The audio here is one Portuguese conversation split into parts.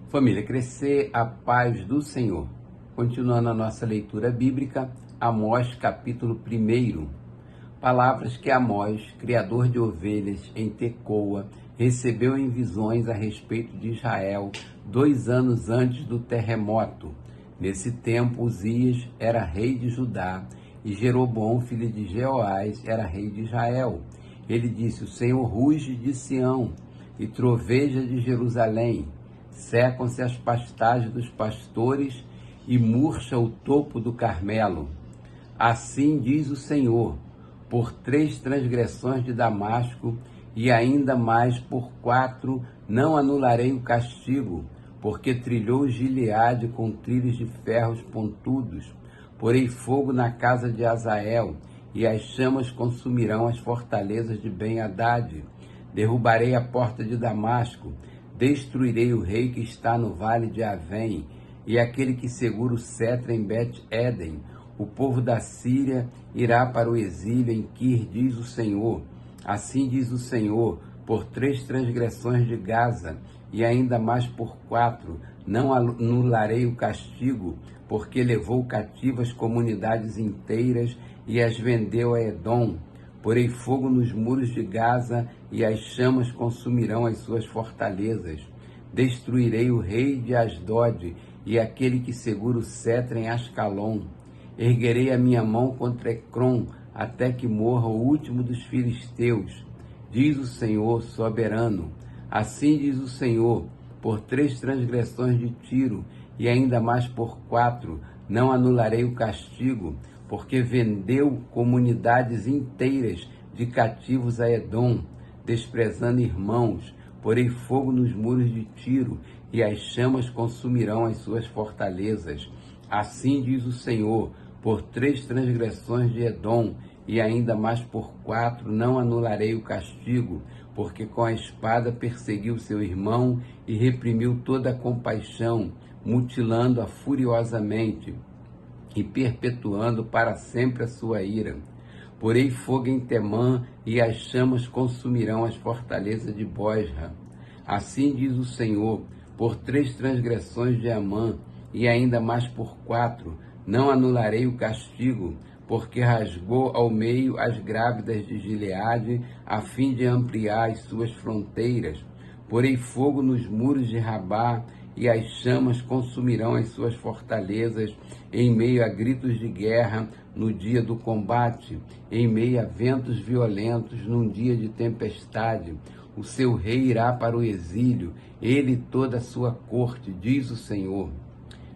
Família Crescer, a paz do Senhor. Continuando a nossa leitura bíblica, Amós capítulo 1. Palavras que Amós, criador de ovelhas em Tecoa, recebeu em visões a respeito de Israel 2 anos antes do terremoto. Nesse tempo, Uzias era rei de Judá e Jeroboão, filho de Jeoás, era rei de Israel. Ele disse: o Senhor ruge de Sião e troveja de Jerusalém. Secam-se as pastagens dos pastores e murcha o topo do Carmelo. Assim diz o Senhor: por 3 transgressões de Damasco, e ainda mais por 4, não anularei o castigo, porque trilhou Gileade com trilhos de ferros pontudos. Porei fogo na casa de Azael, e as chamas consumirão as fortalezas de Ben-Hadad. Derrubarei a porta de Damasco, destruirei o rei que está no vale de Avém, e aquele que segura o cetro em Bet-Eden. O povo da Síria irá para o exílio em Quir, diz o Senhor. Assim diz o Senhor: por 3 transgressões de Gaza, e ainda mais por 4, não anularei o castigo, porque levou cativas comunidades inteiras e as vendeu a Edom. Porei fogo nos muros de Gaza, e as chamas consumirão as suas fortalezas. Destruirei o rei de Asdod, e aquele que segura o cetro em Ascalon. Erguerei a minha mão contra Ecrom, até que morra o último dos filisteus. Diz o Senhor soberano. Assim diz o Senhor: por 3 transgressões de Tiro, e ainda mais por 4, não anularei o castigo, porque vendeu comunidades inteiras de cativos a Edom, desprezando irmãos. Porei fogo nos muros de Tiro, e as chamas consumirão as suas fortalezas. Assim diz o Senhor: por 3 transgressões de Edom, e ainda mais por 4, não anularei o castigo, porque com a espada perseguiu seu irmão e reprimiu toda a compaixão, mutilando-a furiosamente e perpetuando para sempre a sua ira. Porei fogo em Temã, e as chamas consumirão as fortalezas de Bosra. Assim diz o Senhor: por 3 transgressões de Amã, e ainda mais por 4, não anularei o castigo, porque rasgou ao meio as grávidas de Gileade, a fim de ampliar as suas fronteiras. Porei fogo nos muros de Rabá, e as chamas consumirão as suas fortalezas, em meio a gritos de guerra no dia do combate, em meio a ventos violentos num dia de tempestade. O seu rei irá para o exílio, ele e toda a sua corte, diz o Senhor.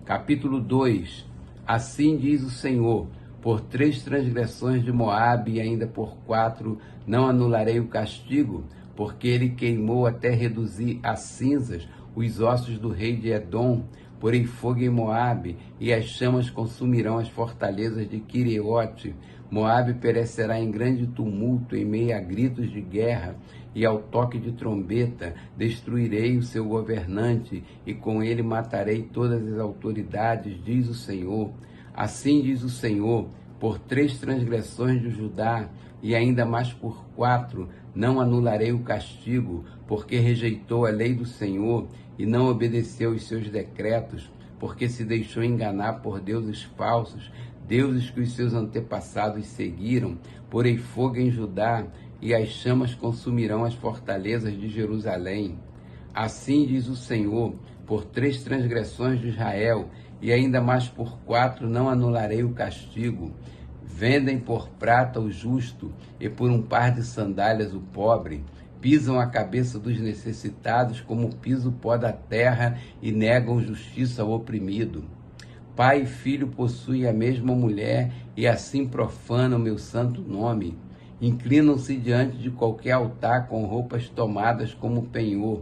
Capítulo 2. Assim diz o Senhor: por 3 transgressões de Moabe, e ainda por 4, não anularei o castigo, porque ele queimou até reduzir a cinzas os ossos do rei de Edom. Porei fogo em Moabe, e as chamas consumirão as fortalezas de Quiriote. Moabe perecerá em grande tumulto, em meio a gritos de guerra, e ao toque de trombeta destruirei o seu governante, e com ele matarei todas as autoridades, diz o Senhor. Assim diz o Senhor: por 3 transgressões de Judá, e ainda mais por 4, não anularei o castigo, porque rejeitou a lei do Senhor e não obedeceu os seus decretos, porque se deixou enganar por deuses falsos, deuses que os seus antepassados seguiram. Porei fogo em Judá, e as chamas consumirão as fortalezas de Jerusalém. Assim diz o Senhor: por 3 transgressões de Israel, e ainda mais por 4, não anularei o castigo. Vendem por prata o justo, e por um par de sandálias o pobre. Pisam a cabeça dos necessitados como pisa o pó da terra, e negam justiça ao oprimido. Pai e filho possuem a mesma mulher, e assim profanam meu santo nome. Inclinam-se diante de qualquer altar com roupas tomadas como penhor.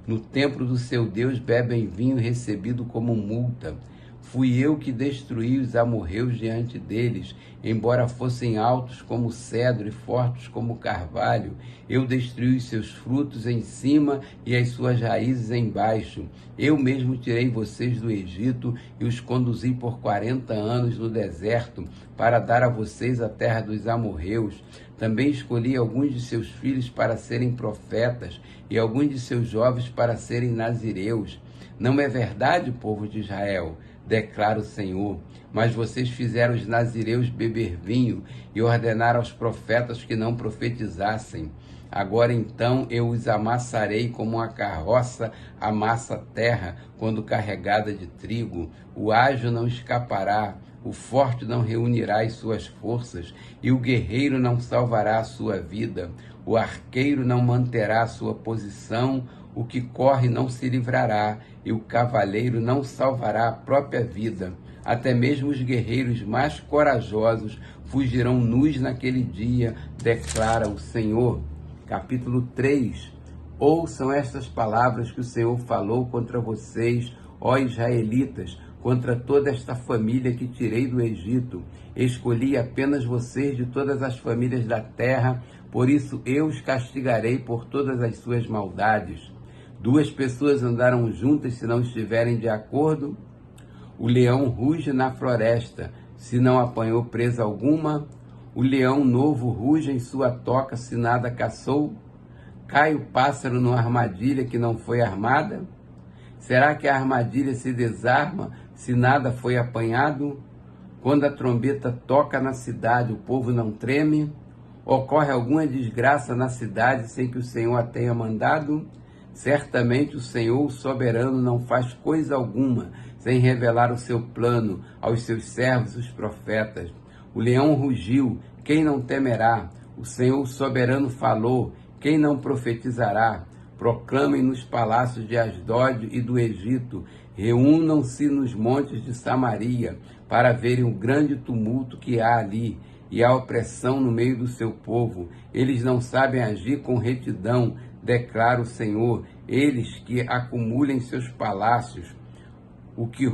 No templo do seu Deus bebem vinho recebido como multa. Fui eu que destruí os amorreus diante deles, embora fossem altos como cedro e fortes como carvalho. Eu destruí os seus frutos em cima e as suas raízes embaixo. Eu mesmo tirei vocês do Egito e os conduzi por 40 anos no deserto, para dar a vocês a terra dos amorreus. Também escolhi alguns de seus filhos para serem profetas, e alguns de seus jovens para serem nazireus. Não é verdade, povo de Israel? Declara o Senhor. Mas vocês fizeram os nazireus beber vinho e ordenaram aos profetas que não profetizassem. Agora então eu os amassarei como uma carroça amassa a terra quando carregada de trigo. O ágil não escapará, o forte não reunirá as suas forças, e o guerreiro não salvará a sua vida. O arqueiro não manterá a sua posição, o que corre não se livrará, e o cavaleiro não salvará a própria vida. Até mesmo os guerreiros mais corajosos fugirão nus naquele dia, declara o Senhor. Capítulo 3. Ouçam estas palavras que o Senhor falou contra vocês, ó israelitas, contra toda esta família que tirei do Egito. Escolhi apenas vocês de todas as famílias da terra, por isso eu os castigarei por todas as suas maldades. Duas pessoas andaram juntas se não estiverem de acordo? O leão ruge na floresta, se não apanhou presa alguma. O leão novo ruge em sua toca, se nada caçou. Cai o pássaro numa armadilha que não foi armada? Será que a armadilha se desarma, se nada foi apanhado? Quando a trombeta toca na cidade, o povo não treme? Ocorre alguma desgraça na cidade sem que o Senhor a tenha mandado? Certamente o Senhor, o soberano, não faz coisa alguma sem revelar o seu plano aos seus servos, os profetas. O leão rugiu, quem não temerá? O Senhor, o soberano, falou, quem não profetizará? Proclamem nos palácios de Asdod e do Egito, reúnam-se nos montes de Samaria, para verem o grande tumulto que há ali, e a opressão no meio do seu povo. Eles não sabem agir com retidão, declara o Senhor, eles que acumulam em seus palácios o que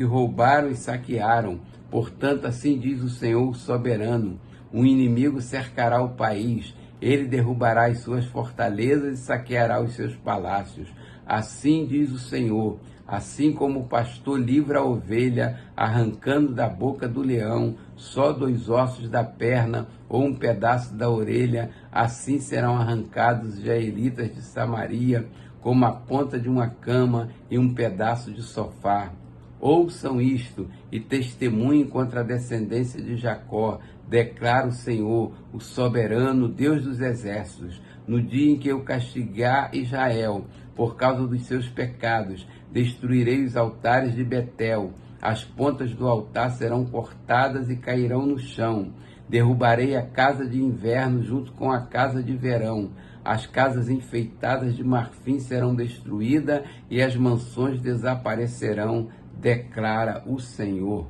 roubaram e saquearam. Portanto, assim diz o Senhor soberano, um inimigo cercará o país, ele derrubará as suas fortalezas e saqueará os seus palácios. Assim diz o Senhor, assim como o pastor livra a ovelha, arrancando da boca do leão só 2 ossos da perna ou um pedaço da orelha, assim serão arrancados os israelitas de Samaria, como a ponta de uma cama e um pedaço de sofá. Ouçam isto e testemunhem contra a descendência de Jacó, declara o Senhor, o soberano Deus dos exércitos, no dia em que eu castigar Israel por causa dos seus pecados, destruirei os altares de Betel, as pontas do altar serão cortadas e cairão no chão. Derrubarei a casa de inverno junto com a casa de verão. As casas enfeitadas de marfim serão destruídas e as mansões desaparecerão, declara o Senhor.